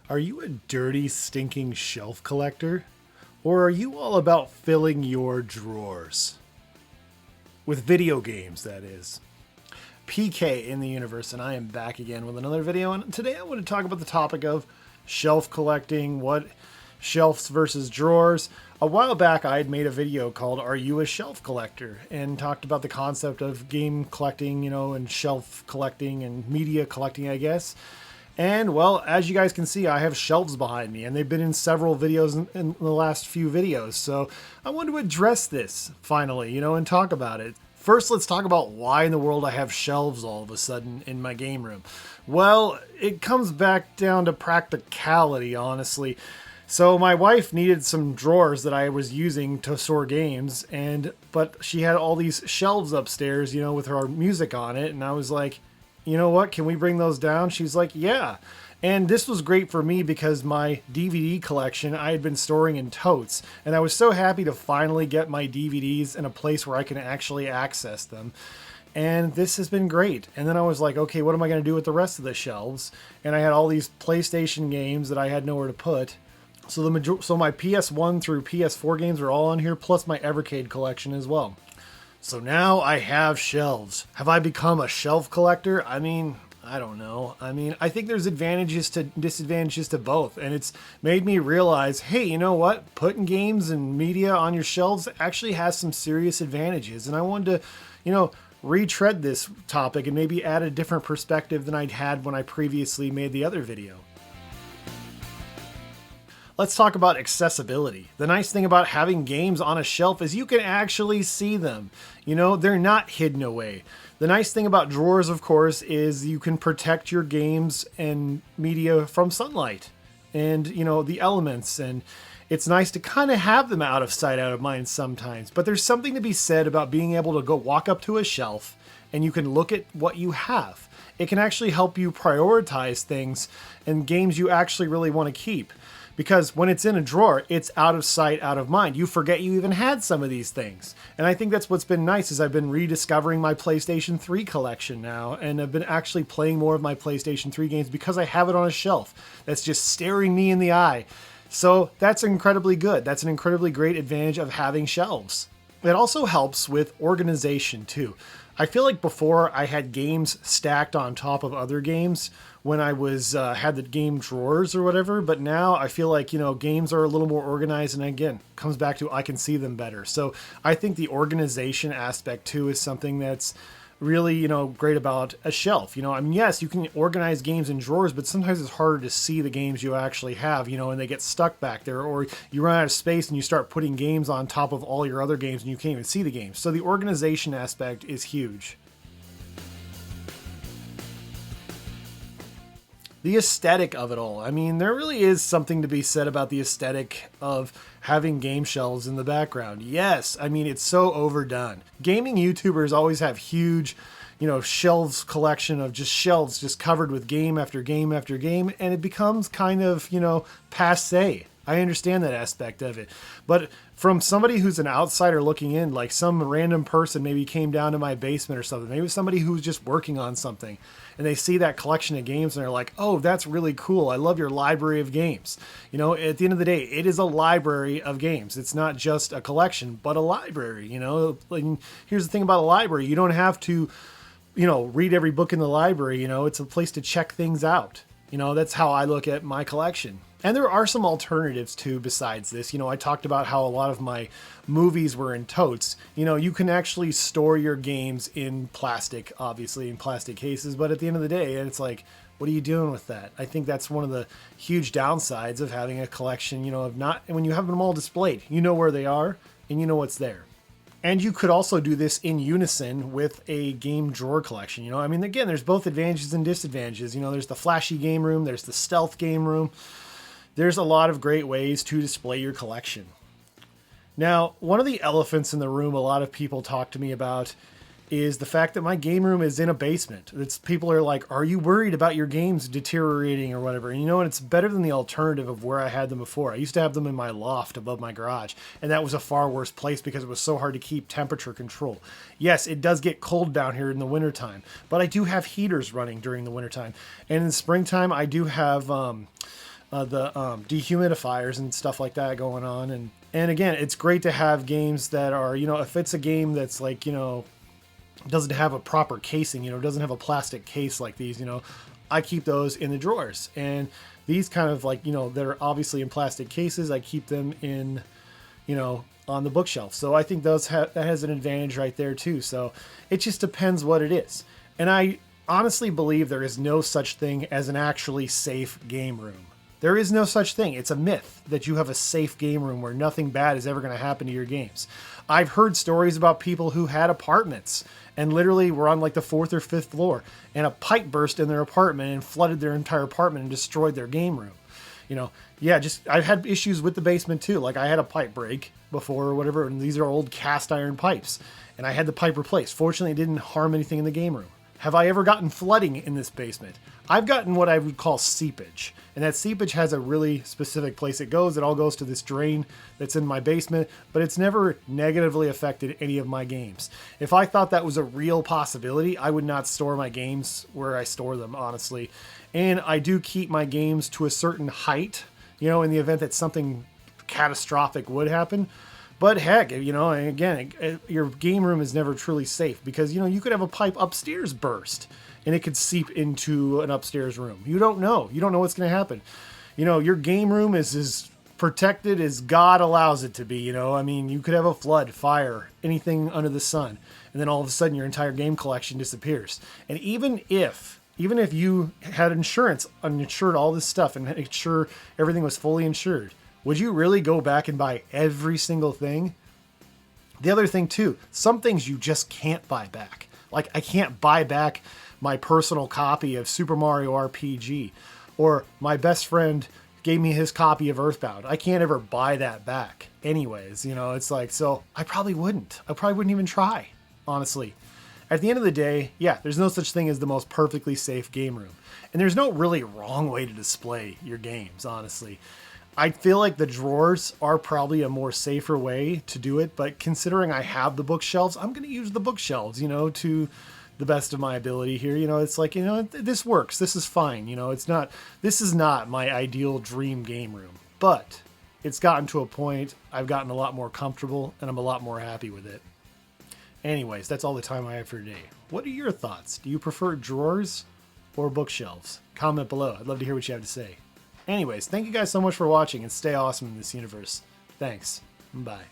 Are you a dirty, stinking shelf collector? Or are you all about filling your drawers? With video games, that is. PK in the universe, and I am back again with another video. And today I want to talk about the topic of shelf collecting, what shelves versus drawers. A while back, I had made a video called Are You a Shelf Collector? And talked about the concept of game collecting, and shelf collecting and media collecting, I guess. And well, as you guys can see, I have shelves behind me, and they've been in several videos in the last few videos. So I want to address this finally, and talk about it. First, let's talk about why in the world I have shelves all of a sudden in my game room. Well, it comes back down to practicality, honestly. So my wife needed some drawers that I was using to store games, but she had all these shelves upstairs, with her music on it, and I was like, you know what, can we bring those down? She's like, yeah. And this was great for me because my DVD collection I had been storing in totes, and I was so happy to finally get my DVDs in a place where I can actually access them. And this has been great. And then I was like, okay, what am I going to do with the rest of the shelves? And I had all these PlayStation games that I had nowhere to put. So my PS1 through PS4 games are all on here, plus my Evercade collection as well. So now I have shelves. Have I become a shelf collector? I mean, I don't know. I think there's advantages to disadvantages to both. And it's made me realize, hey, you know what? Putting games and media on your shelves actually has some serious advantages. And I wanted to, retread this topic and maybe add a different perspective than I'd had when I previously made the other video. Let's talk about accessibility. The nice thing about having games on a shelf is you can actually see them. They're not hidden away. The nice thing about drawers, of course, is you can protect your games and media from sunlight and, the elements. And it's nice to kind of have them out of sight, out of mind sometimes. But there's something to be said about being able to go walk up to a shelf and you can look at what you have. It can actually help you prioritize things and games you actually really want to keep. Because when it's in a drawer, it's out of sight, out of mind. You forget you even had some of these things. And I think that's what's been nice is I've been rediscovering my PlayStation 3 collection now. And I've been actually playing more of my PlayStation 3 games because I have it on a shelf that's just staring me in the eye. So that's incredibly good. That's an incredibly great advantage of having shelves. It also helps with organization too. I feel like before I had games stacked on top of other games when I was had the game drawers or whatever, but now I feel like games are a little more organized, and again comes back to I can see them better. So I think the organization aspect too is something that's really great about a shelf. Yes, you can organize games in drawers, but sometimes it's harder to see the games you actually have, and they get stuck back there, or you run out of space and you start putting games on top of all your other games and you can't even see the games. So the organization aspect is huge. The aesthetic of it all. There really is something to be said about the aesthetic of having game shelves in the background. Yes, it's so overdone. Gaming YouTubers always have huge, shelves collection of just shelves just covered with game after game after game, and it becomes kind of, passe. I understand that aspect of it. But from somebody who's an outsider looking in, like some random person maybe came down to my basement or something, maybe somebody who's just working on something, and they see that collection of games and they're like, oh, that's really cool. I love your library of games. At the end of the day, it is a library of games. It's not just a collection, but a library. Like, here's the thing about a library. You don't have to, read every book in the library. It's a place to check things out. That's how I look at my collection. And there are some alternatives too besides this. I talked about how a lot of my movies were in totes. You can actually store your games in plastic, obviously in plastic cases, but at the end of the day, it's like, what are you doing with that? I think that's one of the huge downsides of having a collection, of not, when you have them all displayed, where they are and you know what's there. And you could also do this in unison with a game drawer collection. Again, there's both advantages and disadvantages. There's the flashy game room, there's the stealth game room. There's a lot of great ways to display your collection. Now, one of the elephants in the room a lot of people talk to me about is the fact that my game room is in a basement. People are like, are you worried about your games deteriorating or whatever? And it's better than the alternative of where I had them before. I used to have them in my loft above my garage, and that was a far worse place because it was so hard to keep temperature control. Yes, it does get cold down here in the wintertime, but I do have heaters running during the wintertime. And in the springtime, I do have the dehumidifiers and stuff like that going on. And again, it's great to have games that are, if it's a game that's like, doesn't have a proper casing, doesn't have a plastic case like these, I keep those in the drawers. And these kind of like, they're obviously in plastic cases. I keep them in, on the bookshelf. So I think that has an advantage right there too. So it just depends what it is. And I honestly believe there is no such thing as an actually safe game room. There is no such thing. It's a myth that you have a safe game room where nothing bad is ever going to happen to your games. I've heard stories about people who had apartments and literally were on like the 4th or 5th floor and a pipe burst in their apartment and flooded their entire apartment and destroyed their game room. I've had issues with the basement too. Like I had a pipe break before or whatever, and these are old cast iron pipes, and I had the pipe replaced. Fortunately, it didn't harm anything in the game room. Have I ever gotten flooding in this basement? I've gotten what I would call seepage. And that seepage has a really specific place it goes. It all goes to this drain that's in my basement, but it's never negatively affected any of my games. If I thought that was a real possibility, I would not store my games where I store them, honestly. And I do keep my games to a certain height, in the event that something catastrophic would happen. But heck, and again, your game room is never truly safe because, you could have a pipe upstairs burst and it could seep into an upstairs room. You don't know. You don't know what's going to happen. Your game room is as protected as God allows it to be. You could have a flood, fire, anything under the sun. And then all of a sudden your entire game collection disappears. And even if you had insurance, insured all this stuff and made sure everything was fully insured, would you really go back and buy every single thing? The other thing too, some things you just can't buy back. Like I can't buy back my personal copy of Super Mario RPG, or my best friend gave me his copy of Earthbound. I can't ever buy that back anyways. It's like, so I probably wouldn't even try, honestly. At the end of the day, yeah, there's no such thing as the most perfectly safe game room. And there's no really wrong way to display your games, honestly. I feel like the drawers are probably a more safer way to do it, but considering I have the bookshelves, I'm going to use the bookshelves, to the best of my ability here. It's like, this works. This is fine. This is not my ideal dream game room, but it's gotten to a point I've gotten a lot more comfortable and I'm a lot more happy with it. Anyways, that's all the time I have for today. What are your thoughts? Do you prefer drawers or bookshelves? Comment below. I'd love to hear what you have to say. Anyways, thank you guys so much for watching and stay awesome in this universe. Thanks. Bye.